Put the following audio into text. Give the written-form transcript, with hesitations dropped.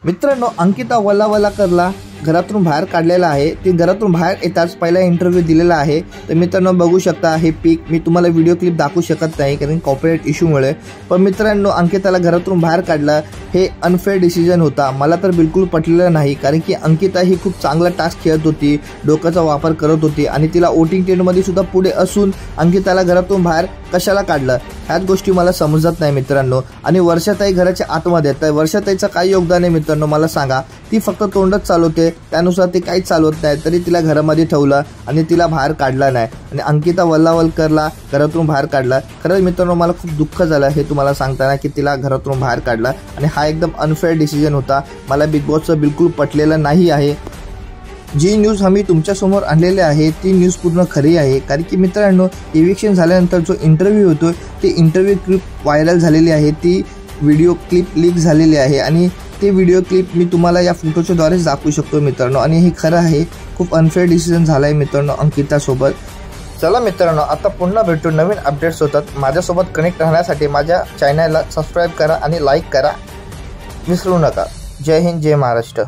मित्रांनो, अंकिता वल्लावल्लाकरला घरातून बाहेर काढलेला आहे। ती घरातून बाहेर येताच पहिला इंटरव्ह्यू दिलेला आहे। तर मित्रांनो बघू शकता हे पिक मी तुम्हाला व्हिडिओ क्लिप दाखवू शकत नाही कारण कॉपीराइट इश्यूमुळे। पण मित्रांनो, अंकिताला घरातून बाहेर काढला हे अनफेअर डिसिजन होता। मला तर बिलकुल पटलेलं नाही कारण की अंकिता ही खूप चांगला टास्क खेळत होती, डोक्याचा वापर करत होती आणि तिला वोटिंग टेंटमध्ये सुद्धा पुढे असून अंकिताला घरातून बाहेर कशाला काढलं ह्याच गोष्टी मला समजत नाही मित्रांनो। आणि वर्षाताई घराच्या आतमध्ये तर वर्षाताईचं काय योगदान आहे मित्रांनो मला सांगा। ती फक्त तोंडच चालवते, त्यानुसार ती काहीच चालवत नाही, तरी तिला घरामध्ये ठेवलं आणि तिला बाहेर काढला नाही आणि अंकिता वल्लावल्लाकरला घरातून बाहेर काढला। खरंच मित्रांनो मला खूप दुःख झालं हे तुम्हाला सांगताना की तिला घरातून बाहेर काढला आणि हा एकदम अनफेअर डिसिजन होता। मला बिग बॉसचं बिलकुल पटलेलं नाही आहे। जी न्यूज आम्ही तुमच्यासमोर आणलेली आहे ती न्यूज पूर्ण खरी आहे कारण की मित्रांनो इविक्शन झाल्यानंतर जो इंटरव्ह्यू होतो ती इंटरव्ह्यू क्लिप व्हायरल झालेली आहे, ती व्हिडिओ क्लिप लीक झालेली आहे आणि ती व्हिडिओ क्लिप मी तुम्हाला या फोटोच्या द्वारे दाखवू शकतो मित्रांनो। आणि हे खरं आहे, खूप अनफेअर डिसिजन झाला आहे मित्रांनो अंकितासोबत। चला मित्रांनो, आता पुन्हा भेटू, नवीन अपडेट्स होतात। माझ्यासोबत कनेक्ट राहण्यासाठी माझ्या चॅनलला सबस्क्राईब करा आणि लाईक करा विसरू नका। जय हिंद, जय महाराष्ट्र।